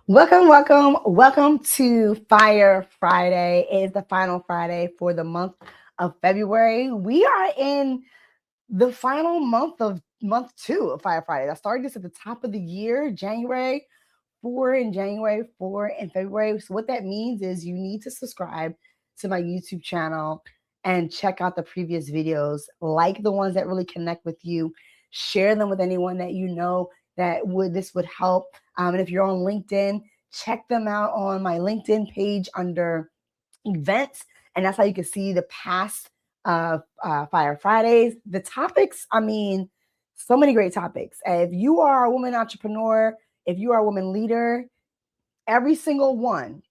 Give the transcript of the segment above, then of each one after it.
Welcome to Fire Friday. It is the final Friday for the month of February. We are in the final month two of Fire Friday. I started this at the top of the year, January 4 in January, 4 in February. So what that means is you need to subscribe to my YouTube channel and check out the previous videos, like the ones that really connect with you, share them with anyone that you know that would help. And if you're on LinkedIn, check them out on my LinkedIn page under events, and that's how you can see the past Fire Fridays. The topics, so many great topics. If you are a woman entrepreneur, if you are a woman leader, every single one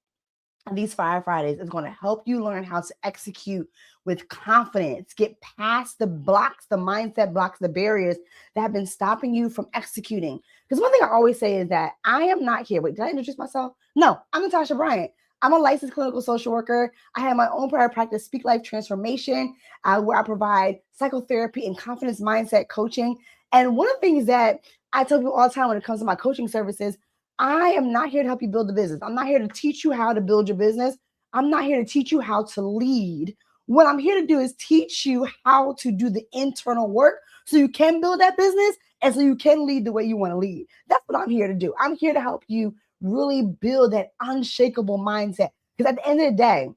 of these Fire Fridays is going to help you learn how to execute with confidence, get past the blocks, the mindset blocks, the barriers that have been stopping you from executing. Because one thing I always say is that I am not here. Wait, did I introduce myself? No, I'm Natasha Bryant. I'm a licensed clinical social worker. I have my own private practice, Speak Life Transformation, where I provide psychotherapy and confidence mindset coaching. And one of the things that I tell people all the time when it comes to my coaching services, I am not here to help you build the business. I'm not here to teach you how to build your business. I'm not here to teach you how to lead. What I'm here to do is teach you how to do the internal work so you can build that business and so you can lead the way you want to lead. That's what I'm here to do. I'm here to help you really build that unshakable mindset. Because at the end of the day,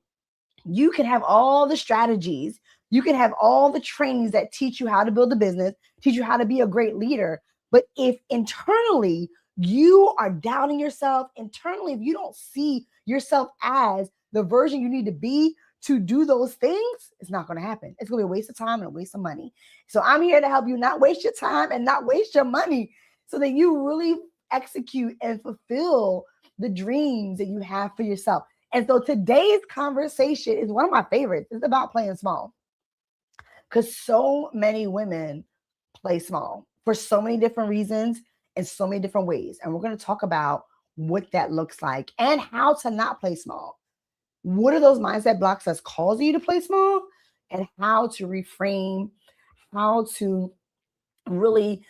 you can have all the strategies, you can have all the trainings that teach you how to build a business, teach you how to be a great leader. But if internally you are doubting yourself, internally, if you don't see yourself as the version you need to be to do those things, it's not going to happen. It's going to be a waste of time and a waste of money. So I'm here to help you not waste your time and not waste your money so that you really execute and fulfill the dreams that you have for yourself. And so today's conversation is one of my favorites. It's about playing small. Because so many women play small for so many different reasons in so many different ways. And we're going to talk about what that looks like and how to not play small. What are those mindset blocks that's causing you to play small, and how to reframe, how to really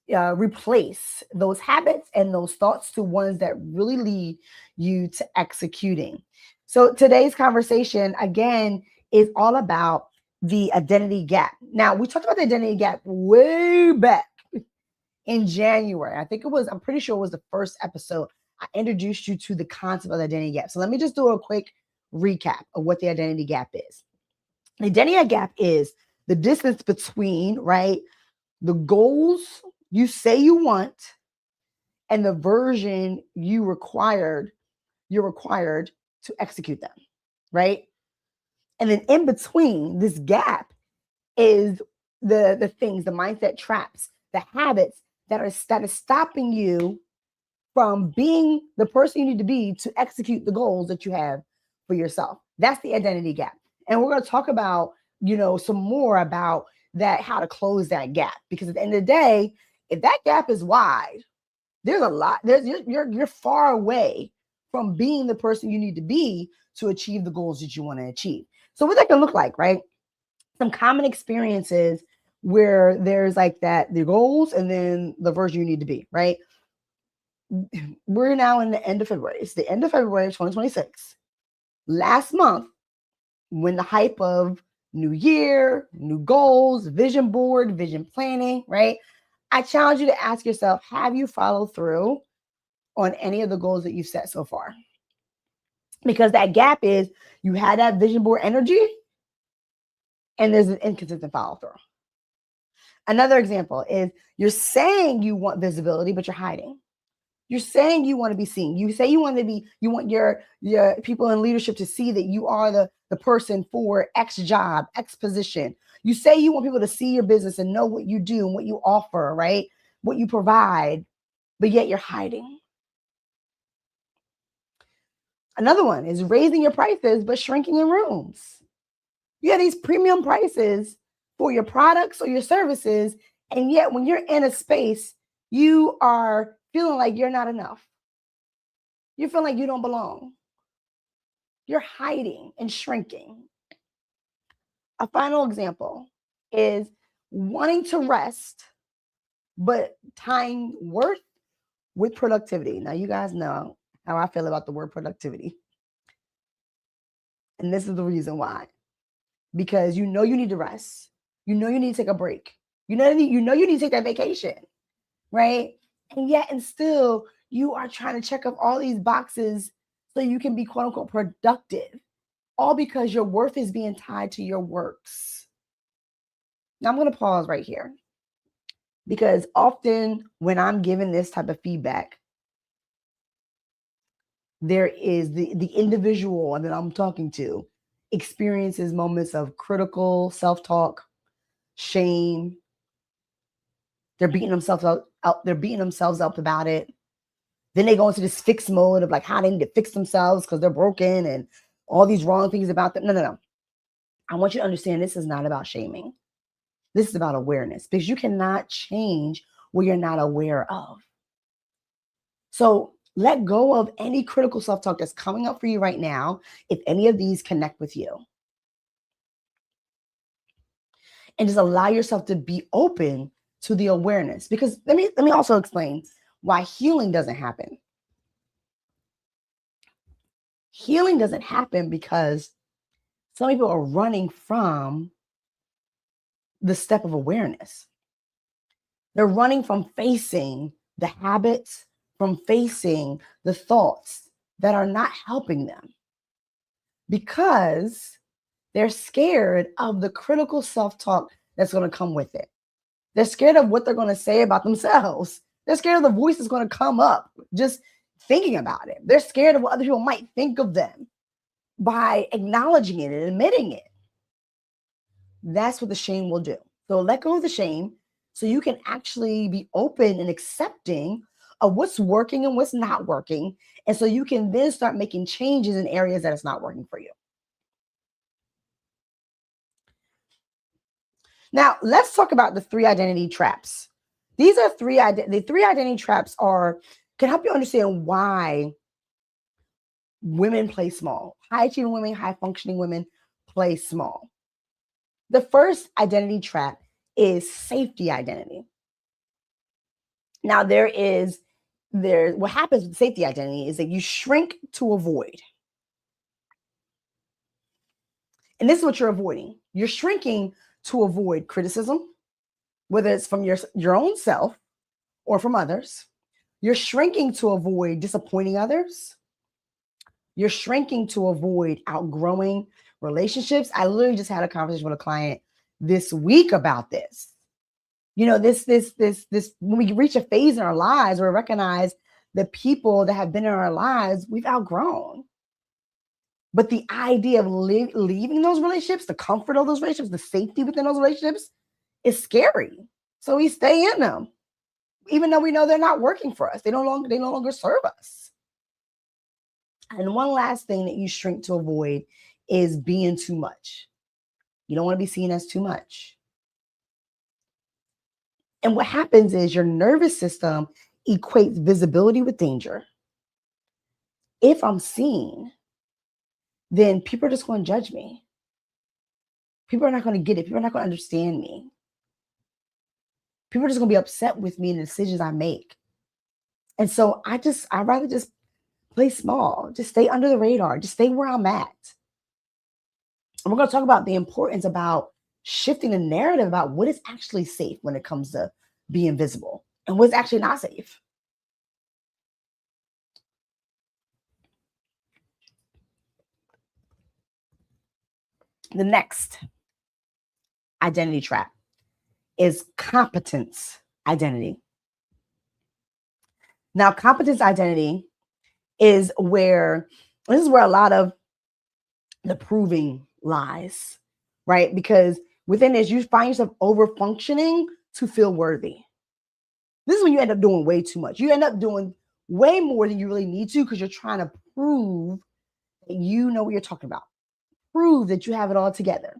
replace those habits and those thoughts to ones that really lead you to executing. So today's conversation, again, is all about the identity gap. Now, we talked about the identity gap way back in January. I'm pretty sure it was the first episode. I introduced you to the concept of the identity gap. So let me just do a quick recap of what the identity gap is. The identity gap is the distance between, right, the goals you say you want and the version you're required to execute them, right? And then in between this gap is the things, the mindset traps, the habits that is stopping you from being the person you need to be to execute the goals that you have for yourself. That's the identity gap. And we're going to talk about, some more about that, how to close that gap. Because at the end of the day, if that gap is wide, there's a lot, you're far away from being the person you need to be to achieve the goals that you want to achieve. So what that can look like, right? Some common experiences where there's like that, the goals and then the version you need to be, right? We're now in the end of February. It's the end of February of 2026. Last month, when the hype of new year, new goals, vision board, vision planning, right? I challenge you to ask yourself, have you followed through on any of the goals that you've set so far? Because that gap is you had that vision board energy and there's an inconsistent follow through. Another example is you're saying you want visibility, but you're hiding. You're saying you want to be seen. You say you want your people in leadership to see that you are the person for X job, X position. You say you want people to see your business and know what you do and what you offer, right? What you provide, but yet you're hiding. Another one is raising your prices, but shrinking in rooms. You have these premium prices for your products or your services, and yet when you're in a space, you are feeling like you're not enough. You feel like you don't belong. You're hiding and shrinking. A final example is wanting to rest, but tying worth with productivity. Now, you guys know how I feel about the word productivity. And this is the reason why. Because you know you need to rest. You know you need to take a break. You need to take that vacation, right? And yet and still you are trying to check off all these boxes so you can be quote unquote productive. All because your worth is being tied to your works. Now I'm going to pause right here because often when I'm given this type of feedback, there is the individual that I'm talking to experiences moments of critical self-talk, shame. They're beating themselves out. They're beating themselves up about it. Then they go into this fix mode of like how they need to fix themselves because they're broken and all these wrong things about them. No. I want you to understand this is not about shaming. This is about awareness because you cannot change what you're not aware of. So let go of any critical self-talk that's coming up for you right now if any of these connect with you. And just allow yourself to be open to the awareness. Because let me also explain why healing doesn't happen. Healing doesn't happen because some people are running from the step of awareness. They're running from facing the habits, from facing the thoughts that are not helping them because they're scared of the critical self-talk that's going to come with it. They're scared of what they're going to say about themselves. They're scared of the voice that's going to come up just thinking about it. They're scared of what other people might think of them by acknowledging it and admitting it. That's what the shame will do. So let go of the shame so you can actually be open and accepting of what's working and what's not working. And so you can then start making changes in areas that it's not working for you. Now, let's talk about the 3 identity traps. These are the 3 identity traps can help you understand why women play small. High achieving women, high functioning women play small. The first identity trap is safety identity. Now, what happens with safety identity is that you shrink to avoid. And this is what you're avoiding. You're shrinking to avoid criticism, whether it's from your own self or from others. You're shrinking to avoid disappointing others. You're shrinking to avoid outgrowing relationships. I literally just had a conversation with a client this week about this. You know, this when we reach a phase in our lives where we recognize the people that have been in our lives, we've outgrown. But the idea of leaving those relationships, the comfort of those relationships, the safety within those relationships is scary. So we stay in them, even though we know they're not working for us. They no longer serve us. And one last thing that you shrink to avoid is being too much. You don't want to be seen as too much. And what happens is your nervous system equates visibility with danger. If I'm seen, then people are just going to judge me. People are not going to get it. People are not going to understand me. People are just going to be upset with me and the decisions I make. And so I'd rather just play small, just stay under the radar, just stay where I'm at. And we're going to talk about the importance about shifting the narrative about what is actually safe when it comes to being visible and what's actually not safe. The next identity trap is competence identity. Now, competence identity is where a lot of the proving lies, right? Because within this, you find yourself over functioning to feel worthy. This is when you end up doing way too much. You end up doing way more than you really need to because you're trying to prove that you know what you're talking about. Prove that you have it all together.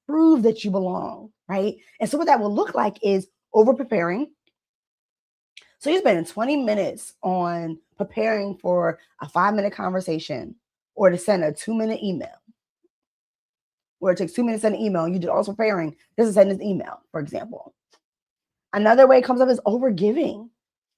Prove that you belong, right? And so what that will look like is over preparing. So you're spending 20 minutes on preparing for a 5-minute conversation or to send a 2-minute email. Or it takes 2 minutes to send an email and you did also preparing just to send this email, for example. Another way it comes up is over giving.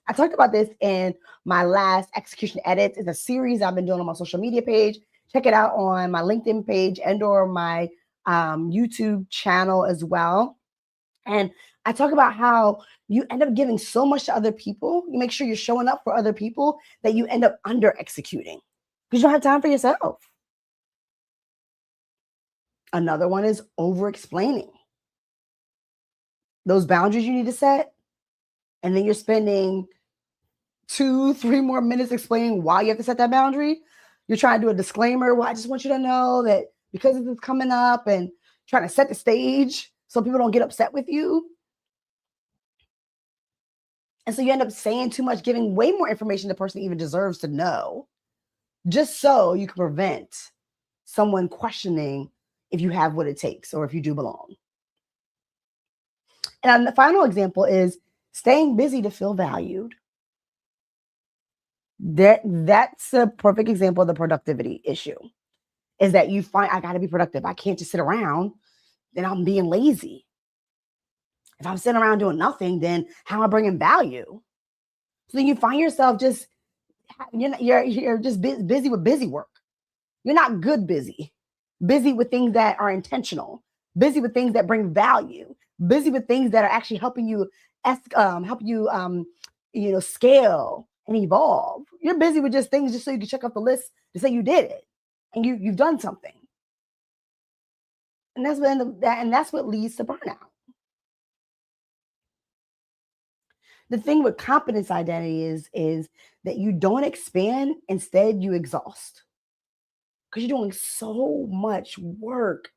I talked about this in my last execution edits. It's a series I've been doing on my social media page. Check it out on my LinkedIn page and or my YouTube channel as well. And I talk about how you end up giving so much to other people. You make sure you're showing up for other people that you end up under executing because you don't have time for yourself. Another one is over explaining those boundaries you need to set. And then you're spending 2-3 more minutes explaining why you have to set that boundary. You're trying to do a disclaimer. Well, I just want you to know that because this is coming up and trying to set the stage so people don't get upset with you. And so you end up saying too much, giving way more information the person even deserves to know, just so you can prevent someone questioning if you have what it takes or if you do belong. And the final example is staying busy to feel valued. That's a perfect example of the productivity issue, is that you find I got to be productive. I can't just sit around, then I'm being lazy. If I'm sitting around doing nothing, then how am I bringing value? So then you find yourself just, you're just busy with busy work. You're not good busy with things that are intentional, busy with things that bring value, busy with things that are actually helping you scale and evolve. You're busy with just things just so you can check off the list to say you did it and you've done something. And that's what leads to burnout. The thing with competence identity is that you don't expand, instead you exhaust. Because you're doing so much work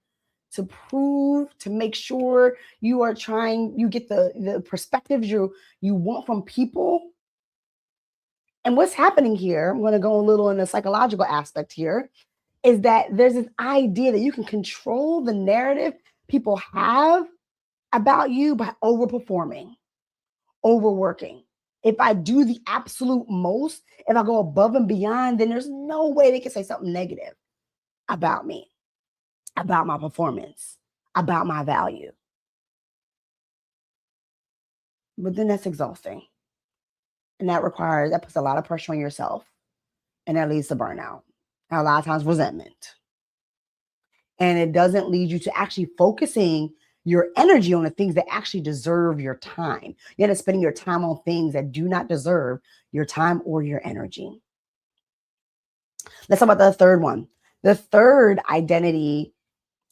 to prove, to make sure you get the perspectives you want from people. And what's happening here, I'm going to go a little in the psychological aspect here, is that there's this idea that you can control the narrative people have about you by overperforming, overworking. If I do the absolute most, if I go above and beyond, then there's no way they can say something negative about me, about my performance, about my value. But then that's exhausting. And that puts a lot of pressure on yourself. And that leads to burnout. And a lot of times resentment. And it doesn't lead you to actually focusing your energy on the things that actually deserve your time. You end up spending your time on things that do not deserve your time or your energy. Let's talk about the third one. The third identity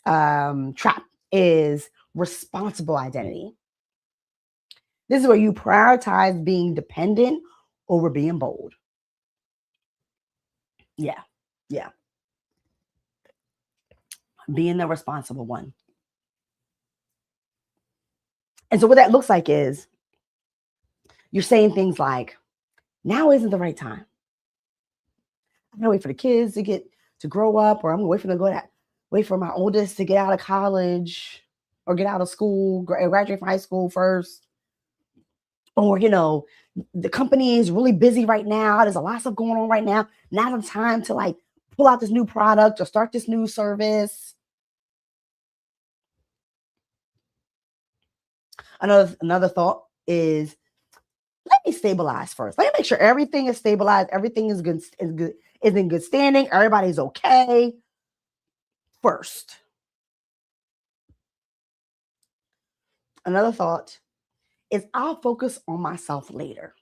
trap is responsible identity. This is where you prioritize being dependent over being bold. Yeah. Being the responsible one. And so what that looks like is you're saying things like, now isn't the right time. I'm gonna wait for the kids to grow up, or I'm gonna wait for my oldest to get out of college or get out of school, graduate from high school first. Or, the company is really busy right now. There's a lot of stuff going on right now. Now's the time to pull out this new product or start this new service. Another thought is, let me stabilize first. Let me make sure everything is stabilized. Everything is in good standing. Everybody's okay first. Another thought is, I'll focus on myself later.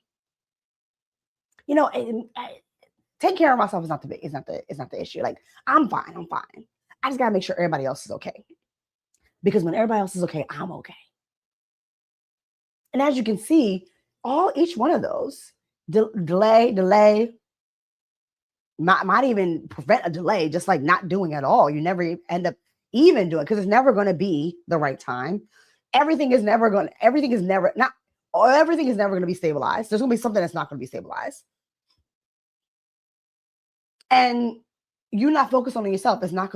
Take care of myself is not the issue. Like, I'm fine. I just gotta make sure everybody else is okay. Because when everybody else is okay, I'm okay. And as you can see, each one of those delay might even prevent a delay, just like not doing at all. You never end up even doing, because it's never going to be the right time. Everything is never going to be stabilized. There's going to be something that's not going to be stabilized. And you not focused on yourself is not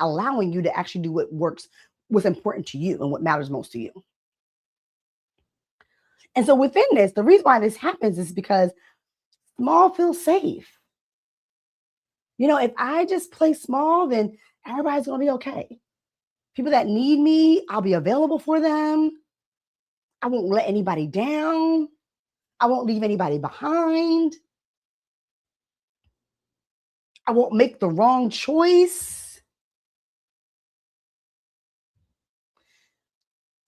allowing you to actually do what's important to you and what matters most to you. And so within this, the reason why this happens is because small feels safe. If I just play small, then everybody's going to be okay. People that need me, I'll be available for them. I won't let anybody down. I won't leave anybody behind. I won't make the wrong choice.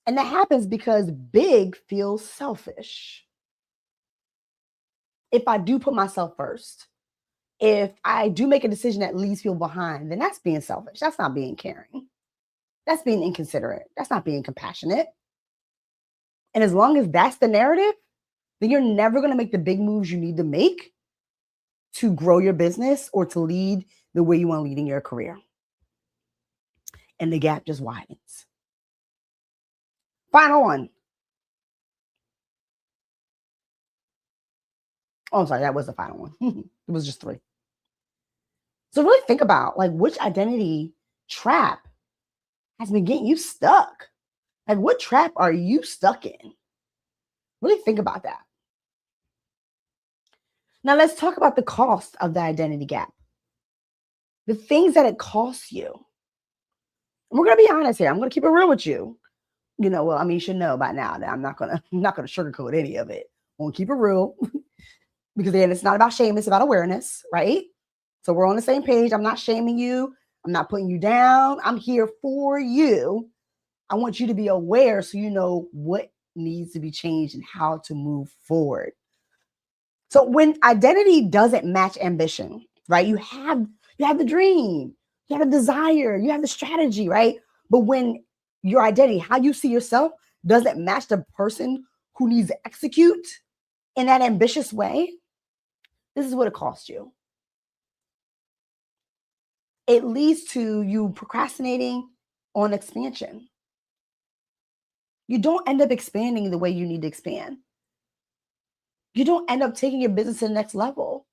And that happens because big feels selfish. If I do put myself first, if I do make a decision that leaves people behind, then that's being selfish. That's not being caring. That's being inconsiderate. That's not being compassionate. And as long as that's the narrative, then you're never going to make the big moves you need to make to grow your business or to lead the way you want to lead in your career. And the gap just widens. Final one. Oh, I'm sorry, that was the final one. It was just 3. So really think about like which identity trap has been getting you stuck. Like what trap are you stuck in? Really think about that. Now let's talk about the cost of the identity gap. The things that it costs you. And we're gonna be honest here. I'm gonna keep it real with you. Well, I mean, you should know by now that I'm not gonna sugarcoat any of it. I'm gonna keep it real because again, it's not about shame, it's about awareness, right? So we're on the same page. I'm not shaming you. I'm not putting you down. I'm here for you. I want you to be aware so you know what needs to be changed and how to move forward. So when identity doesn't match ambition, right? You have the dream, you have a desire, you have the strategy, right? But when your identity, how you see yourself, doesn't match the person who needs to execute in that ambitious way, this is what it costs you. It leads to you procrastinating on expansion. You don't end up expanding the way you need to expand. You don't end up taking your business to the next level.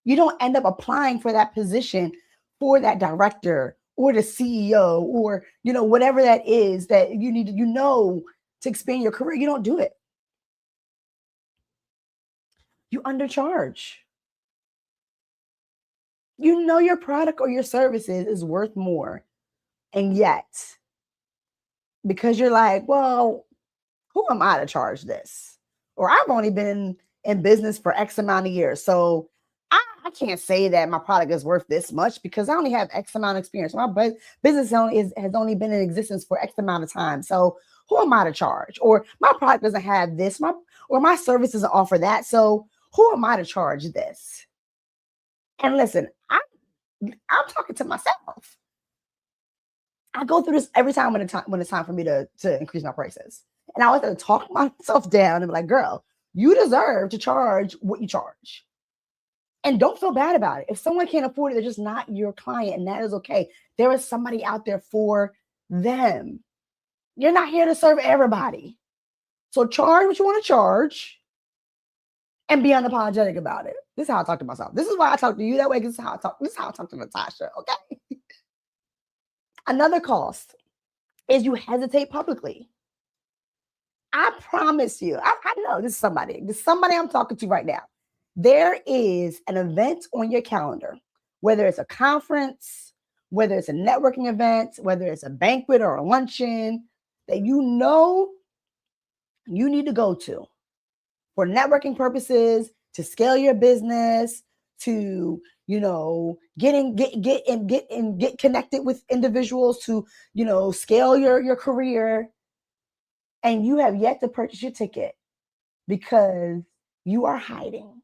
You don't end up applying for that position for that director or the CEO or, whatever that is that you need to expand your career. You don't do it. You undercharge. You know your product or your services is worth more. And yet, because you're like, well, who am I to charge this? Or I've only been in business for X amount of years. So I can't say that my product is worth this much because I only have X amount of experience. My business has only been in existence for X amount of time. So who am I to charge? Or my product doesn't have this, or my service doesn't offer that. So who am I to charge this? And listen, I'm talking to myself. I go through this every time when it's time for me to increase my prices. And I always have to talk myself down and be like, girl, you deserve to charge what you charge. And don't feel bad about it. If someone can't afford it, they're just not your client, and that is okay. There is somebody out there for them. You're not here to serve everybody. So charge what you want to charge and be unapologetic about it. This is how I talk to myself. This is why I talk to you that way. This is how I talk to Natasha, okay? Another cost is you hesitate publicly. I promise you, I know this is somebody I'm talking to right now. There is an event on your calendar, whether it's a conference, whether it's a networking event, whether it's a banquet or a luncheon that you need to go to for networking purposes, to scale your business, to get connected with individuals, to scale your career, and you have yet to purchase your ticket because you are hiding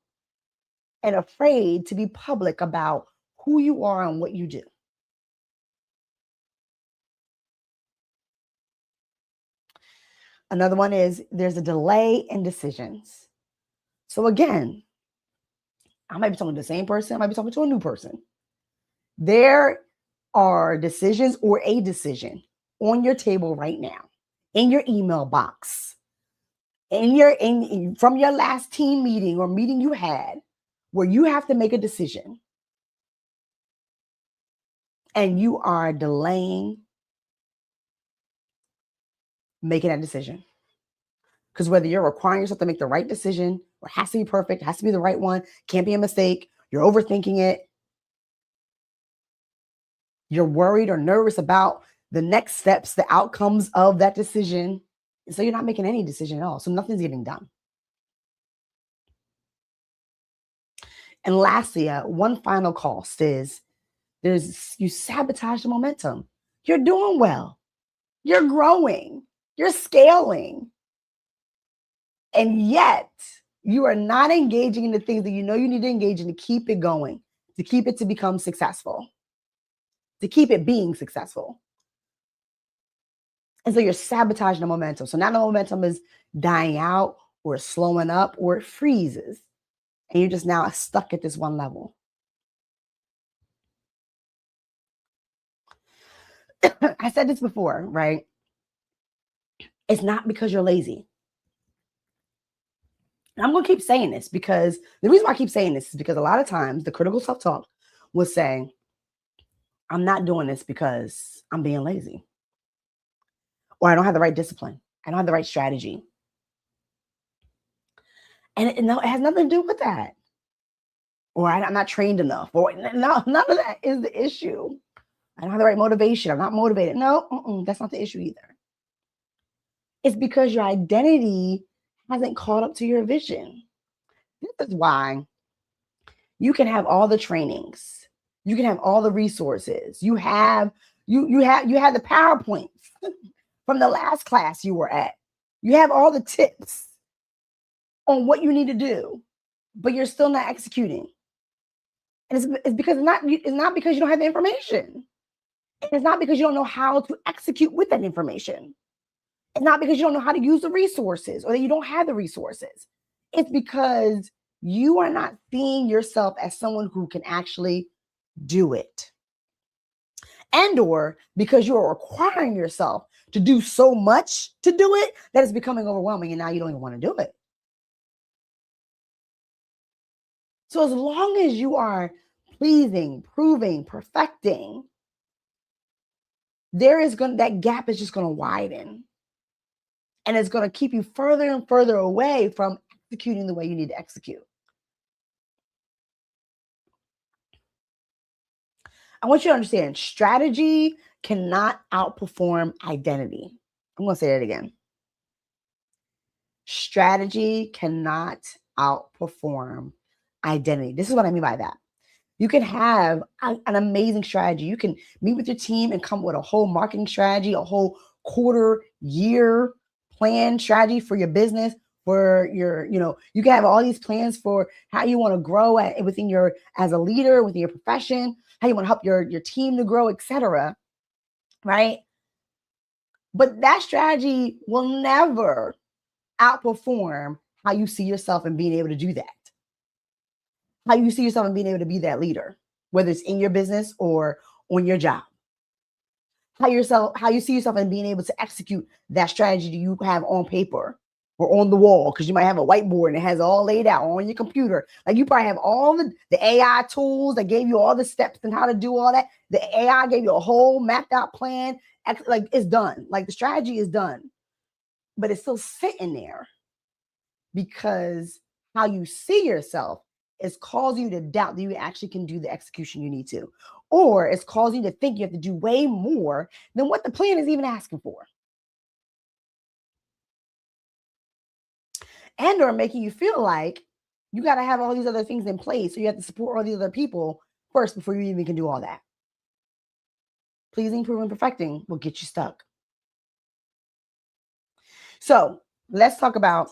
and afraid to be public about who you are and what you do. Another one is there's a delay in decisions. So again, I might be talking to the same person, I might be talking to a new person. There are decisions or a decision on your table right now, in your email box, from your last team meeting or meeting you had, where you have to make a decision and you are delaying making that decision. Because whether you're requiring yourself to make the right decision or has to be perfect, has to be the right one, can't be a mistake, you're overthinking it, you're worried or nervous about the next steps, the outcomes of that decision. So you're not making any decision at all. So nothing's getting done. And lastly, one final cost is you sabotage the momentum. You're doing well. You're growing. You're scaling. And yet you are not engaging in the things that you know you need to engage in to keep it going, to keep it to become successful, to keep it being successful. And so you're sabotaging the momentum. So now the momentum is dying out or slowing up or it freezes. And you're just now stuck at this one level. I said this before, right? It's not because you're lazy. And I'm going to keep saying this because the reason why I keep saying this is because a lot of times the critical self-talk will say, I'm not doing this because I'm being lazy. Or I don't have the right discipline. I don't have the right strategy. And it has nothing to do with that. Or I'm not trained enough. Or no, none of that is the issue. I don't have the right motivation. I'm not motivated. No, that's not the issue either. It's because your identity hasn't caught up to your vision. This is why you can have all the trainings. You can have all the resources. You have the PowerPoints from the last class you were at. You have all the tips on what you need to do, but you're still not executing. And it's because it's not because you don't have the information. It's not because you don't know how to execute with that information. It's not because you don't know how to use the resources or that you don't have the resources. It's because you are not seeing yourself as someone who can actually do it. And or because you're requiring yourself to do so much to do it that it's becoming overwhelming and now you don't even want to do it. So as long as you are pleasing, proving, perfecting, that gap is just going to widen. And it's going to keep you further and further away from executing the way you need to execute. I want you to understand strategy cannot outperform identity. I'm going to say that again. Strategy cannot outperform identity. This is what I mean by that. You can have an amazing strategy. You can meet with your team and come with a whole marketing strategy, a whole quarter, year plan strategy for your business, for your, you can have all these plans for how you want to grow as a leader within your profession, how you want to help your team to grow, etc. Right? But that strategy will never outperform how you see yourself and being able to do that. How you see yourself and being able to be that leader, whether it's in your business or on your job. How you see yourself and being able to execute that strategy that you have on paper or on the wall, because you might have a whiteboard and it has all laid out on your computer. Like you probably have all the AI tools that gave you all the steps and how to do all that. The AI gave you a whole mapped out plan. Like it's done. Like the strategy is done, but it's still sitting there because how you see yourself is causing you to doubt that you actually can do the execution you need to, or it's causing you to think you have to do way more than what the plan is even asking for. And or making you feel like you got to have all these other things in place. So you have to support all these other people first before you even can do all that. Pleasing, proving, perfecting will get you stuck. So let's talk about,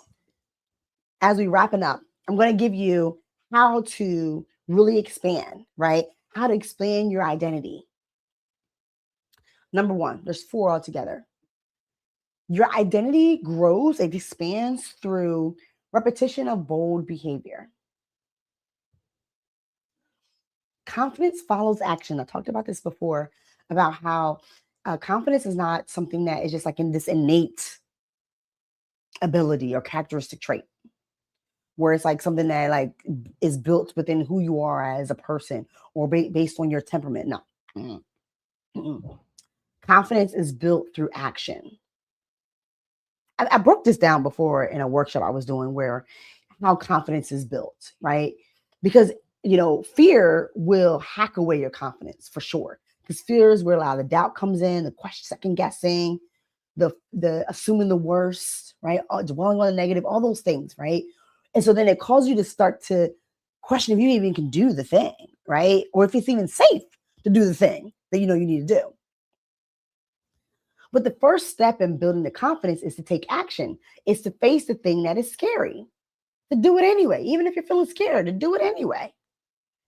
as we wrapping up, I'm going to give you how to really expand, right? How to expand your identity. Number one, there's 4 altogether. Your identity grows, it expands through repetition of bold behavior. Confidence follows action. I talked about this before, about how confidence is not something that is just like in this innate ability or characteristic trait, where it's like something that like is built within who you are as a person or based on your temperament. No. Mm-mm. Confidence is built through action. I broke this down before in a workshop I was doing, where how confidence is built, right? Because fear will hack away your confidence for sure. Because fear is where a lot of the doubt comes in, the question, second guessing, the assuming the worst, right? Dwelling on the negative, all those things, right? And so then it causes you to start to Question if you even can do the thing, right? Or if it's even safe to do the thing that you know you need to do. But the first step in building the confidence is to take action, is to face the thing that is scary, to do it anyway, even if you're feeling scared, to do it anyway.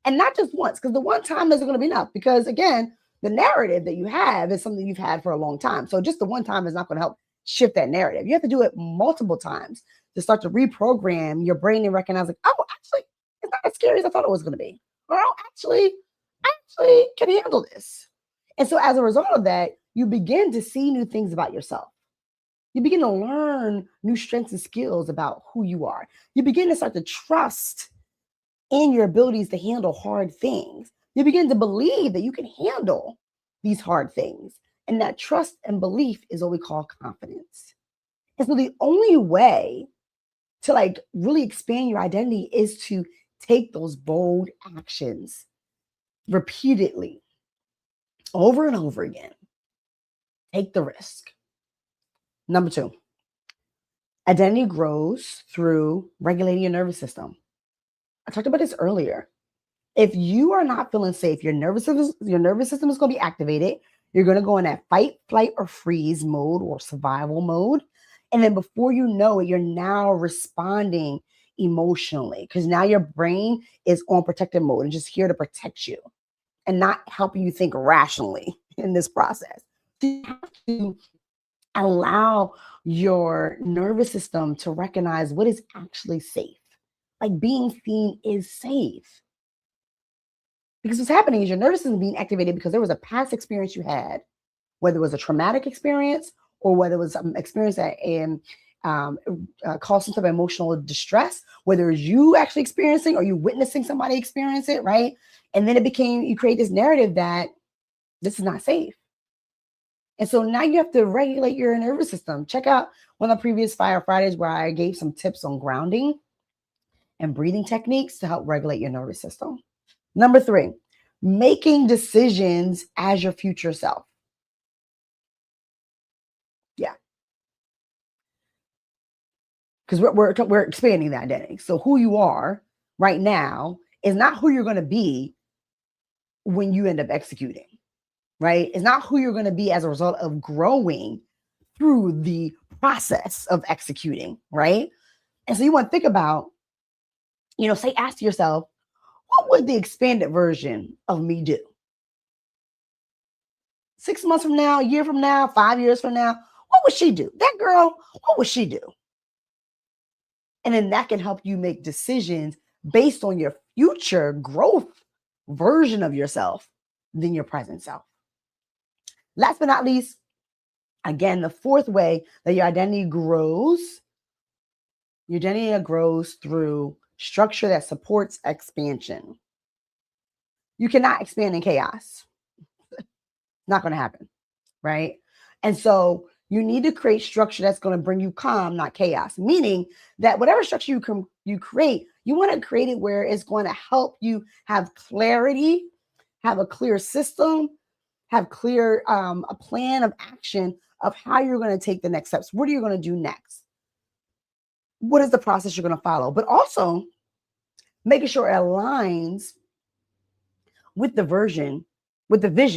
And not just once, because the one time isn't going to be enough. Because again, the narrative that you have is something you've had for a long time. So just the one time is not going to help shift that narrative. You have to do it multiple times to start to reprogram your brain and recognize, like, oh, actually, it's not as scary as I thought it was going to be. Or oh, I actually can handle this. And so as a result of that, you begin to see new things about yourself. You begin to learn new strengths and skills about who you are. You begin to start to trust in your abilities to handle hard things. You begin to believe that you can handle these hard things. And that trust and belief is what we call confidence. And so the only way to like really expand your identity is to take those bold actions repeatedly, over and over again. Take the risk. Number 2, identity grows through regulating your nervous system. I talked about this earlier. If you are not feeling safe, your nervous system is going to be activated. You're going to go in that fight, flight, or freeze mode or survival mode. And then before you know it, you're now responding emotionally because now your brain is on protective mode and just here to protect you and not helping you think rationally in this process. So you have to allow your nervous system to recognize what is actually safe. Like being seen is safe. Because what's happening is your nervous system being activated because there was a past experience you had, whether it was a traumatic experience or whether it was an experience that caused some type of emotional distress, whether it's you actually experiencing or you witnessing somebody experience it, right? And then you create this narrative that this is not safe. And so now you have to regulate your nervous system. Check out one of the previous Fire Fridays where I gave some tips on grounding and breathing techniques to help regulate your nervous system. Number 3, making decisions as your future self. Yeah. Because we're expanding that identity. So who you are right now is not who you're going to be when you end up executing, right? It's not who you're going to be as a result of growing through the process of executing, right? And so you want to think about, ask yourself, what would the expanded version of me do? 6 months from now, a year from now, 5 years from now, what would she do? That girl, what would she do? And then that can help you make decisions based on your future growth version of yourself than your present self. Last but not least, again, the 4th way that your identity grows through structure that supports expansion. You cannot expand in chaos. Not going to happen, right? And so you need to create structure that's going to bring you calm, not chaos. Meaning that whatever structure you create, you want to create it where it's going to help you have clarity, have a clear system, have clear a plan of action of how you're going to take the next steps. What are you going to do next? What is the process you're going to follow? But also making sure it aligns with the vision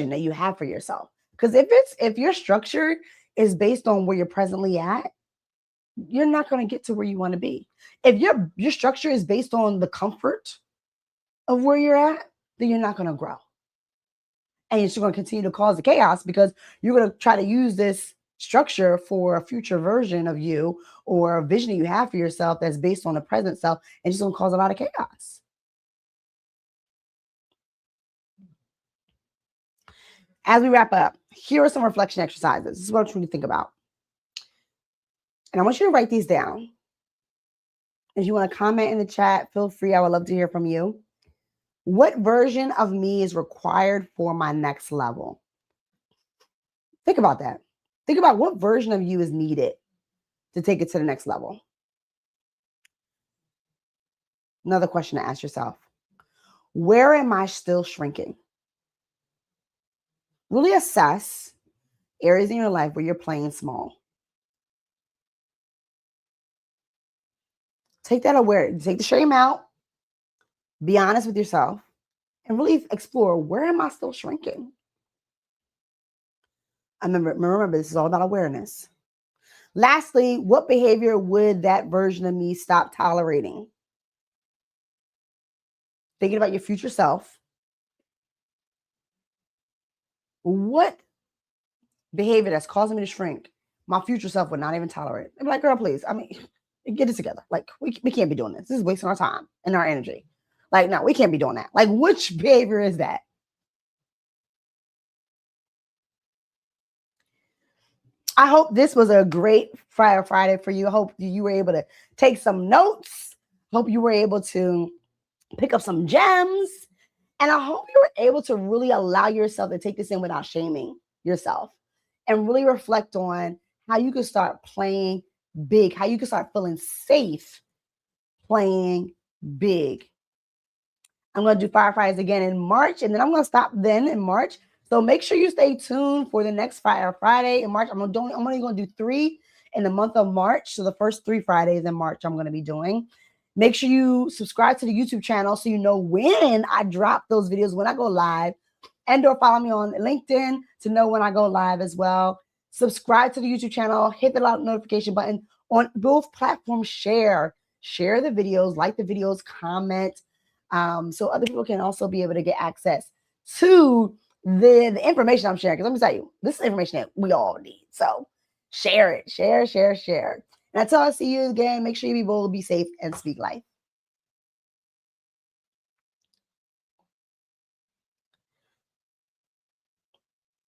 that you have for yourself. Because if your structure is based on where you're presently at, you're not going to get to where you want to be. If your structure is based on the comfort of where you're at, then you're not going to grow. And you're just going to continue to cause the chaos because you're going to try to use this structure for a future version of you or a vision that you have for yourself that's based on the present self, and just going to cause a lot of chaos. As we wrap up, here are some reflection exercises. This is what I want you to think about. And I want you to write these down. If you want to comment in the chat, feel free. I would love to hear from you. What version of me is required for my next level? Think about that. Think about what version of you is needed to take it to the next level. Another question to ask yourself. Where am I still shrinking? Really assess areas in your life where you're playing small. Take that awareness, take the shame out, Be honest with yourself and really explore, where am I still shrinking? Remember, this is all about awareness. Lastly, what behavior would that version of me stop tolerating? Thinking about your future self. What behavior that's causing me to shrink, my future self would not even tolerate? I'm like, girl, please. I mean, get it together. Like, we can't be doing this. This is wasting our time and our energy. Like, no, we can't be doing that. Like, which behavior is that? I hope this was a great Friday for you. I hope you were able to take some notes. Hope you were able to pick up some gems. And I hope you were able to really allow yourself to take this in without shaming yourself and really reflect on how you can start playing big, how you can start feeling safe playing big. I'm going to do Fire Fridays again in March, and then I'm going to stop then in March. So make sure you stay tuned for the next Fire Friday in March. I'm only going to do 3 in the month of March. So the first 3 Fridays in March I'm going to be doing. Make sure you subscribe to the YouTube channel so you know when I drop those videos, when I go live, and or follow me on LinkedIn to know when I go live as well. Subscribe to the YouTube channel, hit the notification button on both platforms. Share the videos, like the videos, comment, so other people can also be able to get access to the information I'm sharing. Because let me tell you, this is information that we all need. So share it, share. And until I see you again, make sure you be bold, be safe, and speak life.